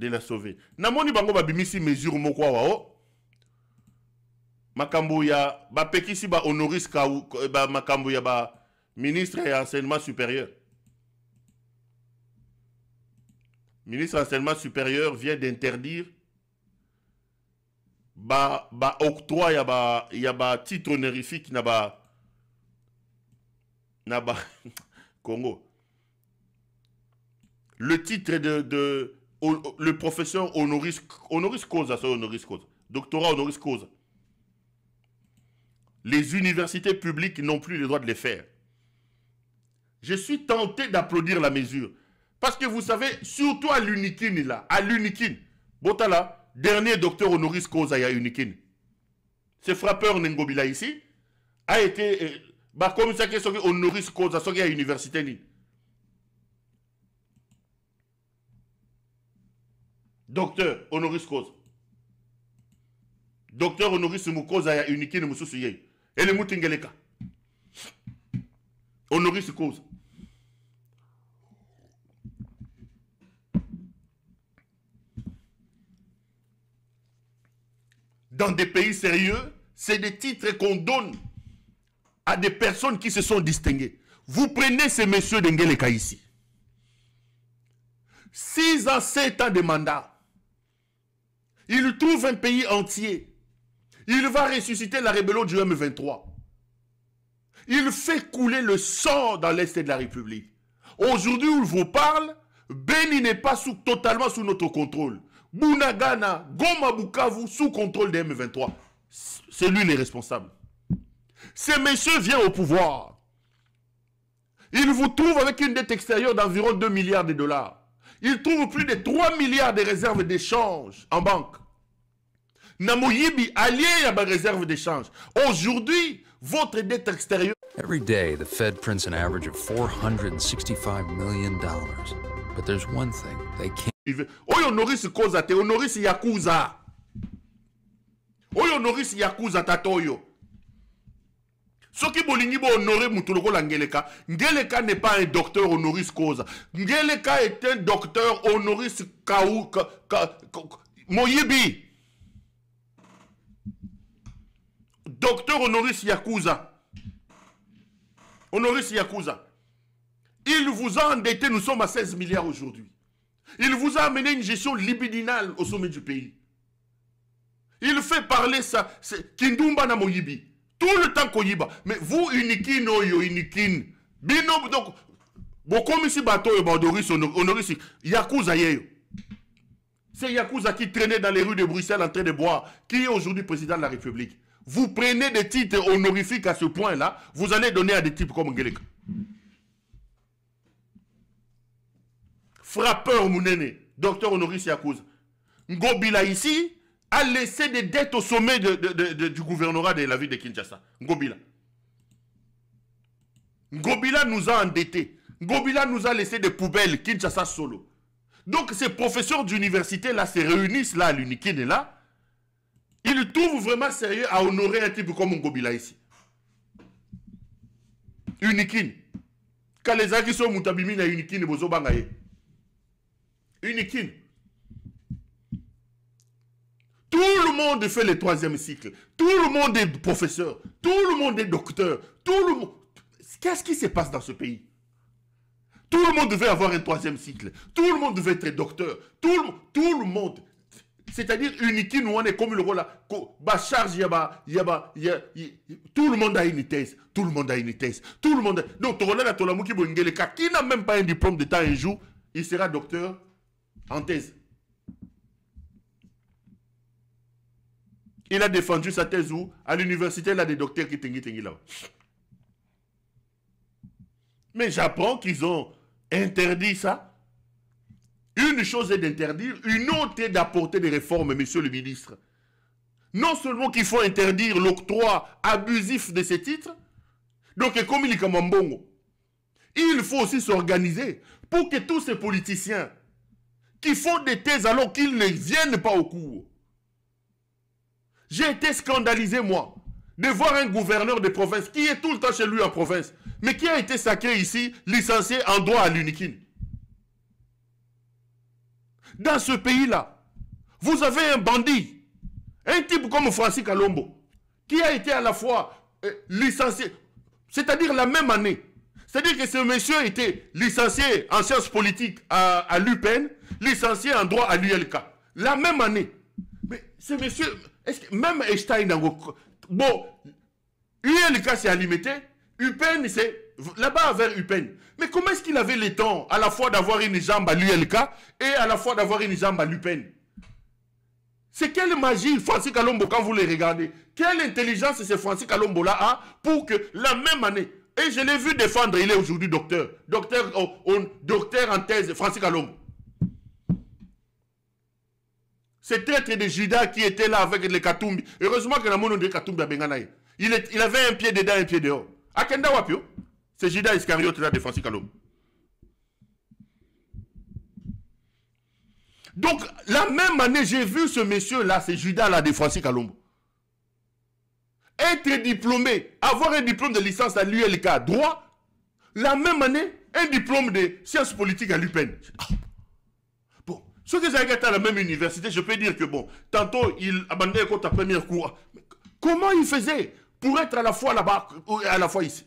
de la sauver. Namoni bango babimisi mesure moko wao. Makambo ya ba pekisi ba honoris causa ba makambo ya ba ministre et enseignement supérieur. Ministre de l'enseignement supérieur vient d'interdire ba octroi ya ba titre honorifique na ba Congo. Le titre de le professeur honoris causa, doctorat honoris causa. Les universités publiques n'ont plus le droit de les faire. Je suis tenté d'applaudir la mesure. Parce que vous savez, surtout à l'Unikin, là, à l'Unikin, Botala, dernier docteur honoris causa à Unikin. Ce frappeur Ngobila ici a été, comme ça, honoris causa à l'université. Docteur honoris causa. Docteur honoris causa à Unikin, Moussousouye. Et le Moutingeleka. Honoris causa. Dans des pays sérieux, c'est des titres qu'on donne à des personnes qui se sont distinguées. Vous prenez ces messieurs d'Ngeleka ici. 6 ans, 7 ans de mandat. Il trouve un pays entier. Il va ressusciter la rébellion du M23. Il fait couler le sang dans l'Est de la République. Aujourd'hui où je vous parle, Beni n'est pas totalement sous notre contrôle. Bunagana, Goma Bukavu, sous contrôle des M23. C'est lui le responsable. Ces messieurs viennent au pouvoir. Ils vous trouvent avec une dette extérieure d'environ 2 milliards de dollars. Ils trouvent plus de 3 milliards de réserves d'échange en banque. Namoyibi, allié à ma réserve d'échange. Aujourd'hui, votre dette extérieure... Every day, the Fed prints an average of $465 million. But there's one thing they can't... Oyo honoris causa te, honoris yakuza. Oyo honoris yakuza tatoyo. Soki bolingi bo honoré mutuloko la Ngeleka. Ngeleka n'est pas un docteur honoris causa. Ngeleka est un docteur honoris Moyibi. Docteur honoris yakuza. Honoris yakuza. Il vous a endetté, nous sommes à 16 milliards aujourd'hui. Il vous a amené une gestion libidinale au sommet du pays. Il fait parler ça, c'est Kindumba na Moyibi. Tout le temps Koyiba. Mais vous, Unikin, Oyo, Unikin. Bino, donc, beaucoup ici, bateau, Honoris, Honoris, Yakuza, Yeyo. C'est Yakuza qui traînait dans les rues de Bruxelles en train de boire, qui est aujourd'hui président de la République. Vous prenez des titres honorifiques à ce point-là, vous allez donner à des types comme Ngeleka. Frappeur Mounene, docteur Honoris Yakuza. Ngobila ici a laissé des dettes au sommet du gouvernorat de la ville de Kinshasa. Ngobila. Ngobila nous a endettés. Ngobila nous a laissé des poubelles Kinshasa solo. Donc ces professeurs d'université là se réunissent là à l'Unikin là. Ils trouvent vraiment sérieux à honorer un type comme Ngobila ici. Unikin. Quand les gens qui sont moutabimi na Unikin bozo bangaye. Unikin. Tout le monde fait le 3e cycle. Tout le monde est professeur. Tout le monde est docteur. Tout le monde... Qu'est-ce qui se passe dans ce pays? Tout le monde devait avoir un 3e cycle. Tout le monde devait être docteur. Tout le monde. C'est-à-dire Unikin, on est comme le rôle là. Charge, tout le monde a une thèse. Tout le monde a une thèse. Tout le monde. Donc, qui n'a même pas un diplôme d'état un jour, il sera docteur en thèse. Il a défendu sa thèse où? À l'université, il a des docteurs qui tengi là. Mais j'apprends qu'ils ont interdit ça. Une chose est d'interdire, une autre est d'apporter des réformes, monsieur le ministre. Non seulement qu'il faut interdire l'octroi abusif de ces titres, donc comme il est comme un bongo, il faut aussi s'organiser pour que tous ces politiciens qui font des thèses alors qu'ils ne viennent pas au cours. J'ai été scandalisé, moi, de voir un gouverneur de province qui est tout le temps chez lui en province, mais qui a été sacré ici, licencié en droit à l'Unikin. Dans ce pays-là, vous avez un bandit, un type comme Francis Kalombo, qui a été à la fois licencié, c'est-à-dire la même année. C'est-à-dire que ce monsieur était licencié en sciences politiques à l'UPEN, licencié en droit à l'ULK. La même année. Mais ce monsieur, est-ce que même Einstein, bon, ULK c'est à limiter, UPEN c'est là-bas vers UPEN. Mais comment est-ce qu'il avait le temps à la fois d'avoir une jambe à l'ULK et à la fois d'avoir une jambe à l'UPEN? C'est quelle magie Francis Kalombo quand vous les regardez? Quelle intelligence ce Francis Kalombo là a pour que la même année, et je l'ai vu défendre, il est aujourd'hui docteur. Docteur en thèse, Francis Kalombo. C'est traître de Judas qui était là avec les Katumbi. Heureusement que la monde de Katumbi a Benganaï. Il avait un pied dedans, un pied dehors. Akenda Wapio, c'est Judas Iscariote là de Francis Kalombo. Donc, la même année, j'ai vu ce monsieur-là, c'est Judas là de Francis Kalombo. Être diplômé, avoir un diplôme de licence à l'ULK, droit, la même année, un diplôme de sciences politiques à l'UPEN. Bon, ceux qui ont été à la même université, je peux dire que bon, tantôt il abandonnait contre la première cour. Mais comment il faisait pour être à la fois là-bas et à la fois ici?